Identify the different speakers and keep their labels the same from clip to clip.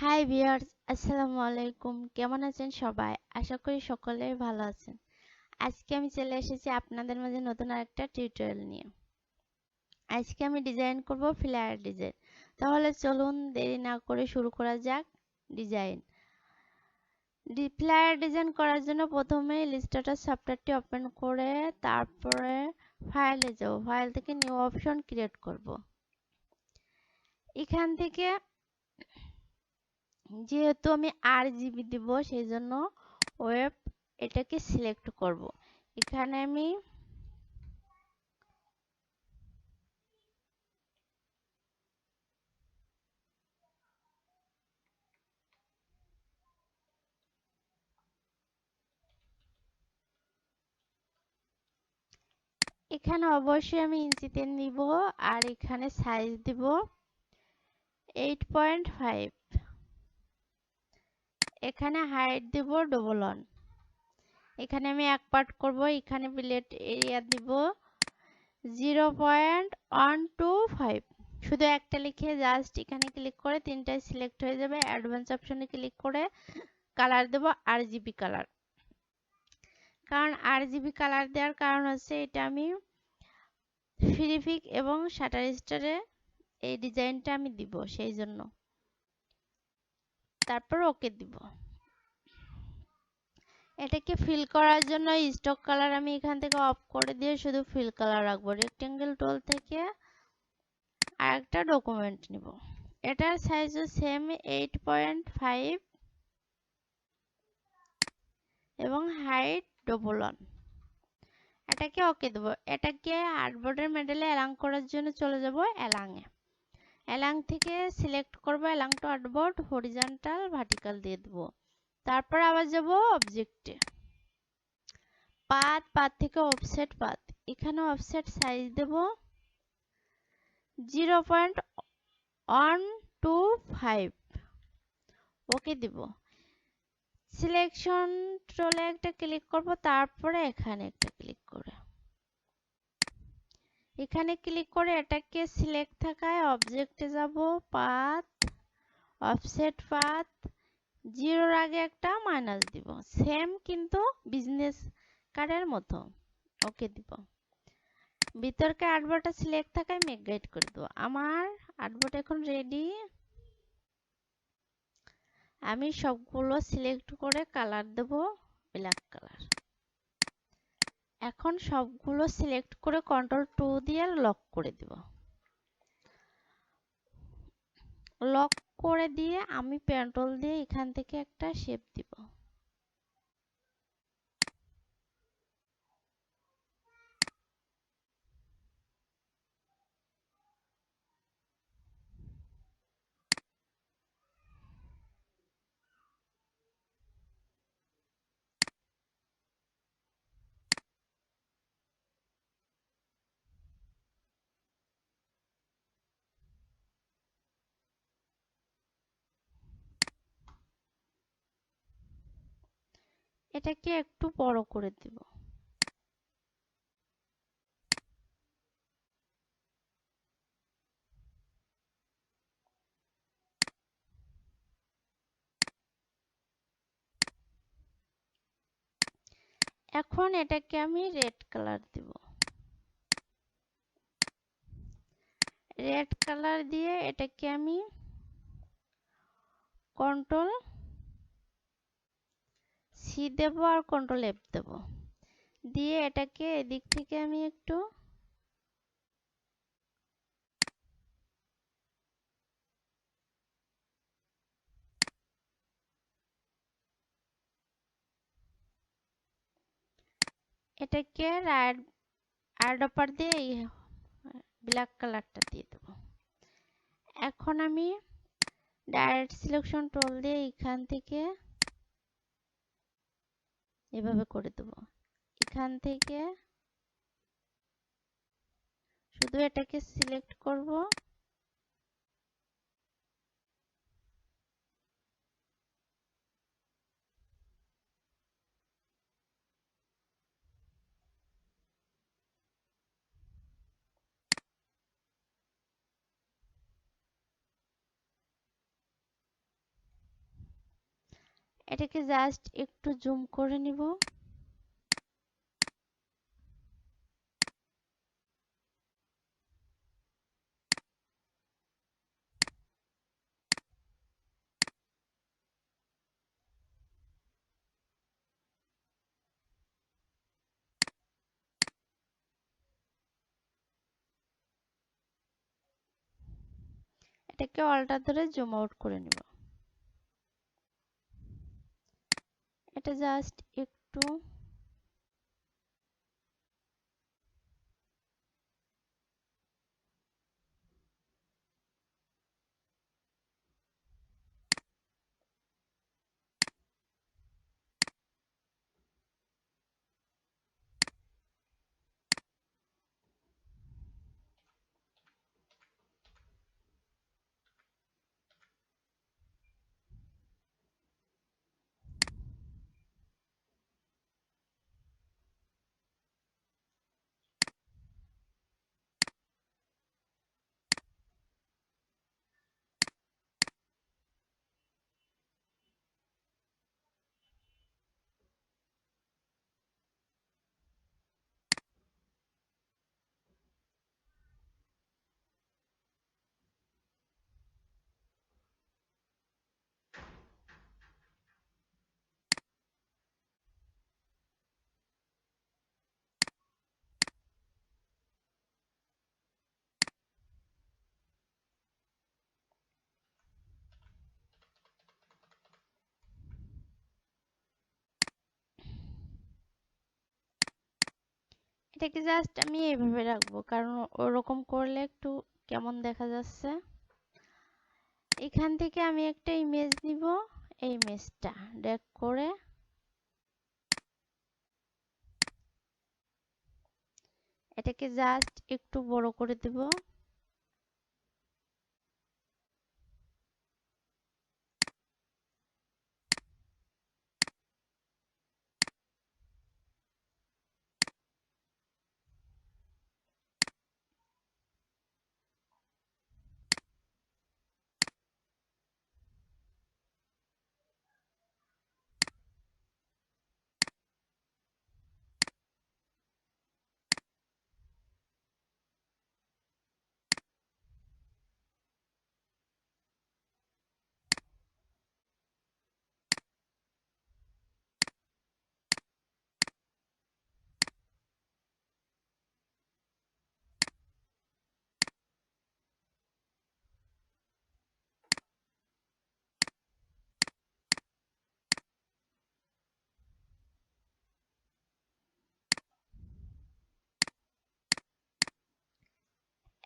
Speaker 1: Hi viewers, আসসালামু আলাইকুম। কেমন আছেন সবাই? আশা করি সকলেই ভালো আছেন। আজকে আমি চলে এসেছি আপনাদের মাঝে নতুন আরেকটা টিউটোরিয়াল নিয়ে। আজকে আমি ডিজাইন করব ফ্লায়ার ডিজাইন। তাহলে চলুন দেরি না করে শুরু করা যাক ডিজাইন। ফ্লায়ার ডিজাইন করার জন্য প্রথমে ইলাস্ট্রেটর সফটওয়্যারটি ওপেন করে তারপরে ফাইলে যাব। ফাইল থেকে নিউ অপশন ক্রিয়েট করব। এখান থেকে যেহেতু আমি RGB দিব সেই জন্য ওয়েব এটাকে সিলেক্ট করব। এখানে আমি অবশ্যই আমি ইঞ্চিতে নিব আর এখানে সাইজ দিব 8.5। এখানে হাইট দিব ডবল 1। এখানে আমি এক পার্ট করব। এখানে বিলেট এরিয়া দিব 0.125। শুধু একটা লিখে জাস্ট এখানে ক্লিক করে তিনটাই সিলেক্ট হয়ে যাবে। অ্যাডভান্স অপশনে ক্লিক করে কালার দেব RGB কালার। কারণ RGB কালার দেওয়ার কারণ হচ্ছে এটা আমি ফ্রি এবং শাটার স্টারে এই ডিজাইনটা আমি দিব সেই জন্য। তারপর ওকে দিব। এটাকে ফিল করার জন্য স্টক কালার আমি এখান থেকে অফ করে দিয়ে শুধু ফিল কালার রাখবো। রেক্টেঙ্গেল টুল থেকে আরেকটা ডকুমেন্ট নিব। এটার সাইজও সেম 8.5 এবং হাইট ডবল 1। এটাকে ওকে দেব। এটাকে আর্টবোর্ডের মডেলে অ্যালাইন করার জন্য চলে যাব অ্যালাইনে। অ্যালাইন থেকে সিলেক্ট করব align two artboard, horizontal vertical দিয়ে দেব। তারপর আবার যাব অবজেক্টে। পাথ থেকে অফসেট পাথ। এখানে অফসেট সাইজ দেব 0.125। ওকে দিব। সিলেকশন টুলে একটা ক্লিক করব, তারপরে এখানে একটা ক্লিক করে এখানে ক্লিক করে এটাকে সিলেক্ট থাকায় অবজেক্টে যাব, পাথ, অফসেট পাথ, 0 আগে একটা মাইনাস দিব। সেম কিন্তু বিজনেস কার্ডের মতো। ওকে দিব। ভিতরকে আর্টবোর্ডটা সিলেক্ট থাকায় মেক গাইড করে দেবো। আমার আর্টবোর্ড এখন রেডি। আমি সবগুলো সিলেক্ট করে কালার দেব ব্ল্যাক কালার। এখন সবগুলো সিলেক্ট করে Ctrl+2 দিয়ে লক করে দেব। লক করে দিয়ে আমি পেন্টুল দিয়ে এখান থেকে একটা শেপ দিব। এটাকে একটু বড় করে দিব। এখন এটাকে আমি রেড কালার দিব। রেড কালার দিয়ে এটাকে আমি Ctrl+C দেব আর Ctrl+F দেব। দিয়ে এটাকে এদিক থেকে আমি একটু এটাকে রাইট অপার দিয়ে ব্ল্যাক কালারটা দিয়ে দেব। এখন আমি ডাইরেক্ট সিলেকশন টুল দিয়ে এখান থেকে এভাবে করে দেব। এখান থেকে শুধু এটাকে সিলেক্ট করব, এটাকে জাস্ট একটু জুম করে নিব। এটাকে অল্টার ধরে জুম আউট করে নিব। এটা জাস্ট একটু এটাকে জাস্ট আমি এইভাবে রাখবো, কারণ ওরকম করলে একটু কেমন দেখা যাচ্ছে। এখান থেকে আমি একটা ইমেজ নিব, এই ইমেজটা ড্র্যাগ করে এটাকে জাস্ট একটু বড় করে দেব।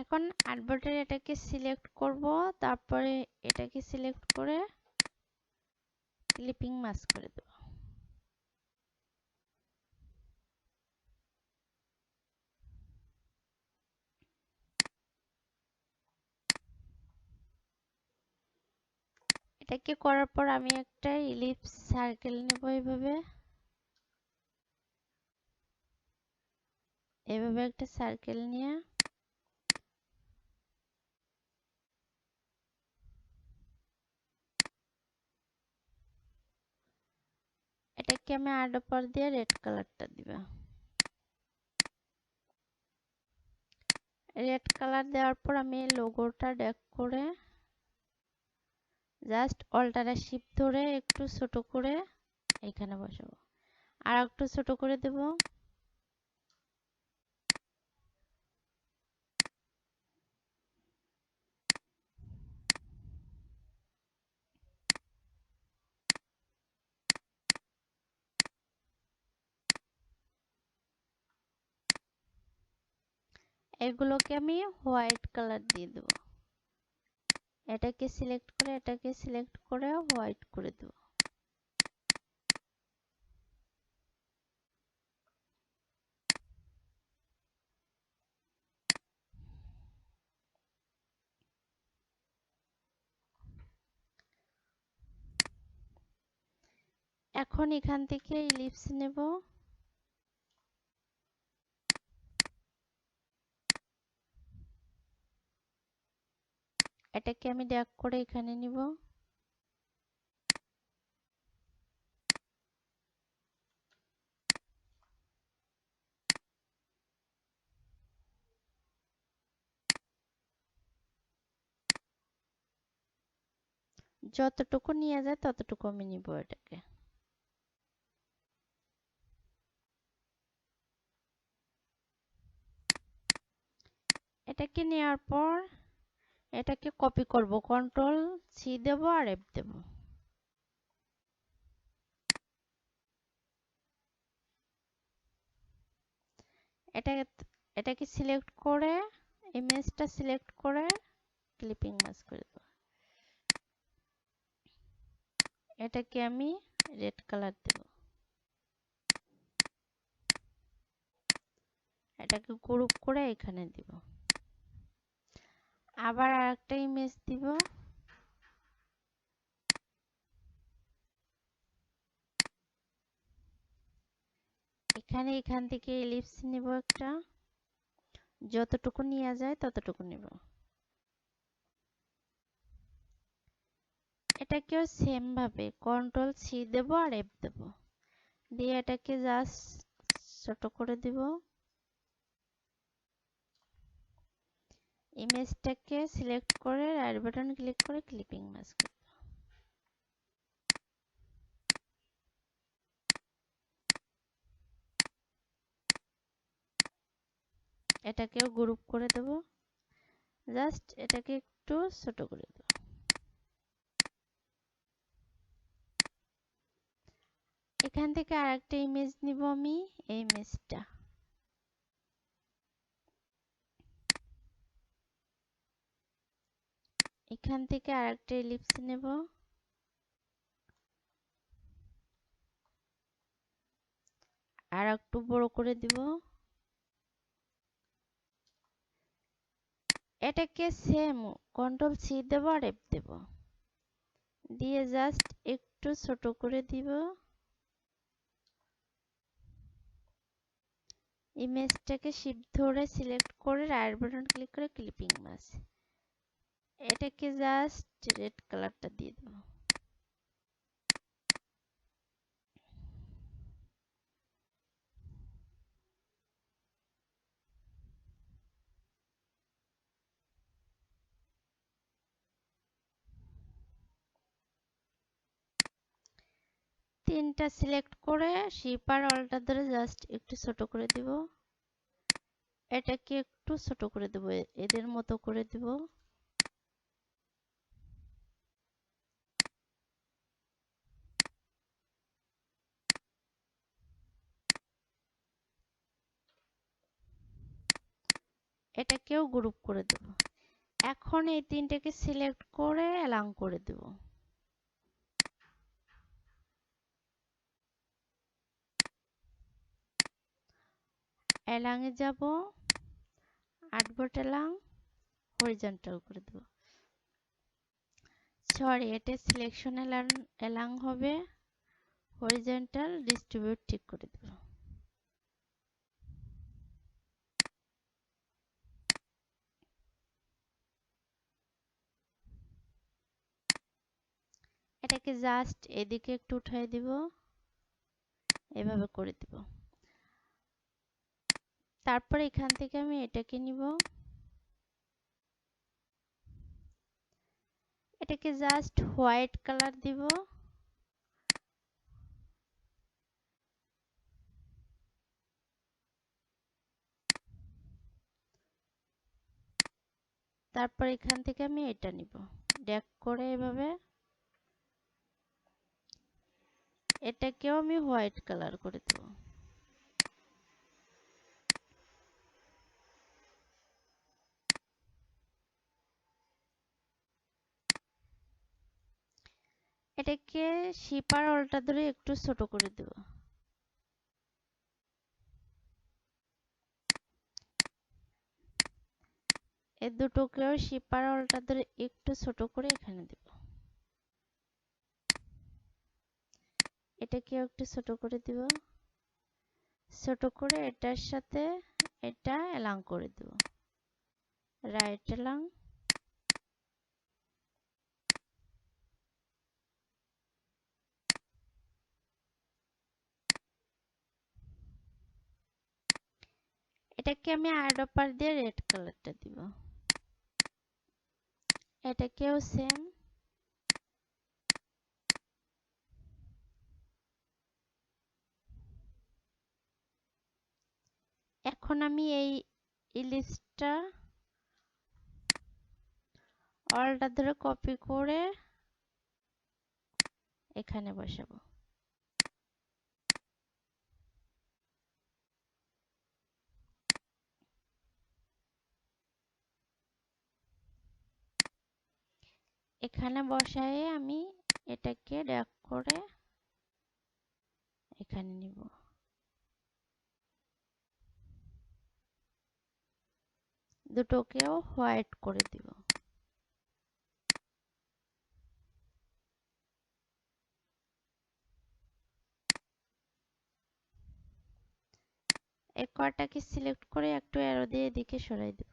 Speaker 1: এখন আর্টবোর্ডের এটাকে সিলেক্ট করব, তারপরে এটাকে সিলেক্ট করে ক্লিপিং মাস্ক করে দেব। এটাকে করার পর আমি একটা ইলিপস সার্কেল নেব, এভাবে একটা সার্কেল নিয়ে এটাকে আমি আর্ট উপর দিয়ে রেড কালারটা দিব। রেড কালার দেওয়ার পর আমি লোগোটা ড্র্যাগ করে জাস্ট অল্টার শিফট ধরে একটু ছোট করে এখানে বসাবো, আর একটু ছোট করে দেব। এগুলোকে আমি হোয়াইট কালার দিয়ে দেব। এটাকে সিলেক্ট করে হোয়াইট করে দেব। এখন এখান থেকে ইলিপস নেব, এটাকে আমি ড্র্যাগ করে এখানে নিব। যতটুকু নিয়ে যায় ততটুকু আমি নিব এটাকে। এটাকে নেওয়ার পর এটাকে কপি করব, কন্ট্রোল সি দেব আর এফ দেব। এটাকে সিলেক্ট করে ইমেজটা সিলেক্ট করে ক্লিপিং মাস্ক করে দেব। এটাকে আমি রেড কালার দেব। এটাকে গ্রুপ করে এখানে দিব। আবার আরেকটা ইমেজ দিব। এখান থেকে এলিপস নিব একটা, যতটুকু নেওয়া যায় ততটুকু নিব। এটাকেও সেম ভাবে কন্ট্রোল সি দেব আর এফ দেব, দিয়ে এটাকে জাস্ট ছোট করে দিব। ইমেজটাকে সিলেক্ট করে রাইট বাটন ক্লিক করে ক্লিপিং মাস্ক। এটাকেও গ্রুপ করে দেব, জাস্ট এটাকে একটু ছোট করে দেব। এখান থেকে আরেকটা ইমেজ নিব আমি, এই ইমেজটা এখান থেকে আরেকটা এলিপস নেব, আর একটু বড় করে দিব। এটাকে সেম কন্ট্রোল সি দেব আর এফ দেব, দিয়ে জাস্ট একটু ছোট করে দিব। ইমেজটাকে শিফট ধরে সিলেক্ট করে রাইট বাটন ক্লিক করে ক্লিপিং মাস্ক। এটাকে জাস্ট রেড কালারটা দিয়ে দেব। তিনটা সিলেক্ট করে শিপ আর অল্টার ধরে জাস্ট একটু ছোট করে দিব। এটাকে একটু ছোট করে দেব, এদের মতো করে দিব। এটাকেও গ্রুপ করে দেব। এখন এই তিনটাকে সিলেক্ট করে অ্যালাইন করে দেব। অ্যালাইনে যাব, আটবট অ্যালাইন হরিজন্টাল করে দেব। সরি, এটা সিলেকশন অ্যালাইন হবে, হরিজন্টাল ডিস্ট্রিবিউট ঠিক করে দেব। এটাকে জাস্ট এদিকে একটু উঠাই দিব, এভাবে করে দিব। তারপর এখান থেকে আমি এটাকে নিব, এটাকে জাস্ট হোয়াইট কালার দিব। তারপর এখান থেকে আমি এটা নিব, ড্র্যাগ করে এভাবে। এটাকেও আমি হোয়াইট কালার করে দেব। এটাকে শিপ আর অল্টা ধরে একটু ছোট করে দেব। এই দুটোকেও শিপ আর অল্টা ধরে একটু ছোট করে এখানে দেব। এটাকেও একটু ছোট করে দিব, ছোট করে এটার সাথে এটা অ্যালাইন করে দেব, রাইট অ্যালাইন। এটাকে আমি আইডপার দিয়ে রেড কালারটা দিব। এটাকেও সেম এখন আমি এই ইলিশটা অলটা ধরে কপি করে এখানে বসাবো। এখানে বসায় আমি এটাকে ড্র্যাগ করে এখানে নিব। দুটোকেও হোয়াইট করে দিব। এই কয়টাকে সিলেক্ট করে একটু অ্যারো দিয়ে এদিকে সরাই দেব।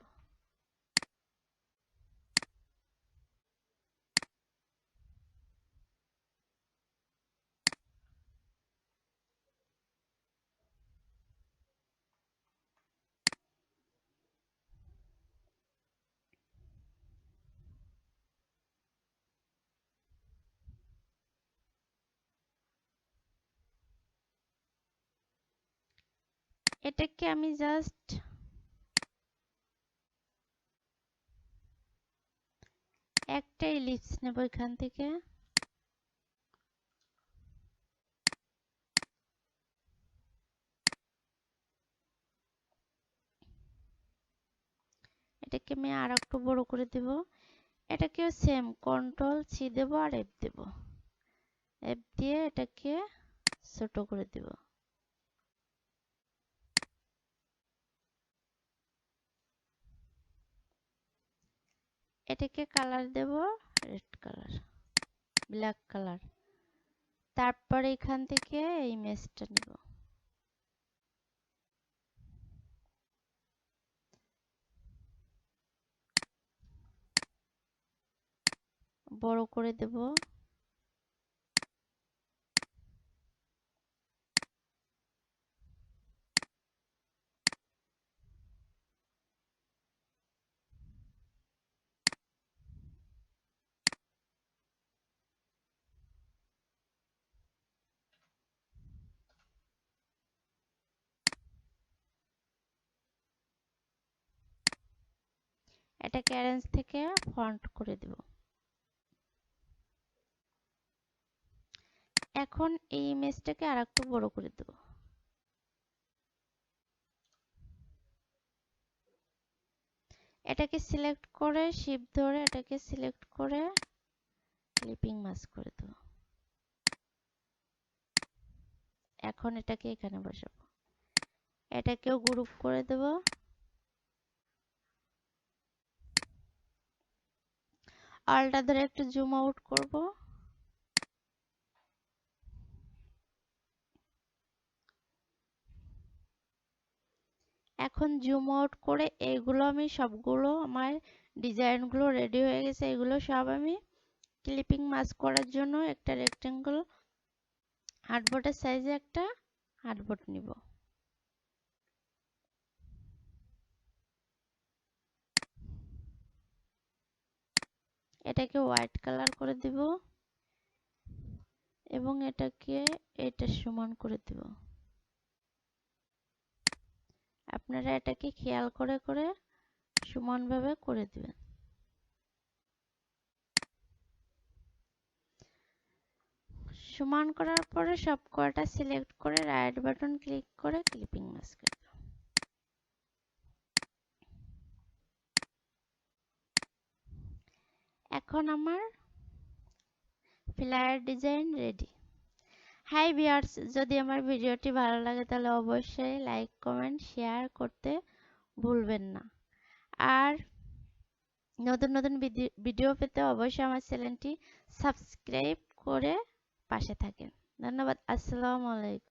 Speaker 1: এটাকে আমি জাস্ট একটা ইলিপস নেব এখান থেকে। এটাকে আমি আর একটু বড় করে দেব। এটাকেও সেম কন্ট্রোল সি দেব আর এফ দেব। এফ দিয়ে এটাকে ছোট করে দেব। এটাকে কালার দেব রেড কালার, ব্ল্যাক কালার। তারপর এখান থেকে এই ইমেজটা নেব, বড় করে দেব। এটাকে অ্যারেঞ্জ থেকে ফন্ট করে দেব। এখন এই ইমেজটাকে আর একটু বড় করে দেব। এটাকে সিলেক্ট করে শিফট ধরে এটাকে সিলেক্ট করে ক্লিপিং মাস্ক করে দেব। এখন এটাকে এখানে বসাবো। এটাকেও গ্রুপ করে দেব। আলটা ধরে একটু জুম আউট করব। এখন জুম আউট করে এইগুলো আমি সবগুলো আমার ডিজাইনগুলো রেডি হয়ে গেছে। এগুলো সব আমি ক্লিপিং মাস্ক করার জন্য একটা রেক্টেঙ্গল আর্টবোর্ডের সাইজে একটা আর্টবোর্ড নিব। এটাকে হোয়াইট কালার করে দিব এবং এটাকে এটার সমান করে দিব। আপনারা এটাকে খেয়াল করে করে সমানভাবে করে দিবেন। সমান করার পরে সব কয়টা সিলেক্ট করে রাইট বাটন ক্লিক করে ক্লিপিং মাস্ক করে দেব। এখন আমার flyer design ready. Hi viewers, যদি আমার ভিডিওটি ভালো লাগে তাহলে অবশ্যই লাইক কমেন্ট শেয়ার করতে ভুলবেন না। আর নতুন নতুন ভিডিও পেতে অবশ্যই আমার চ্যানেলটি সাবস্ক্রাইব করে পাশে থাকেন। ধন্যবাদ। আসসালামু আলাইকুম।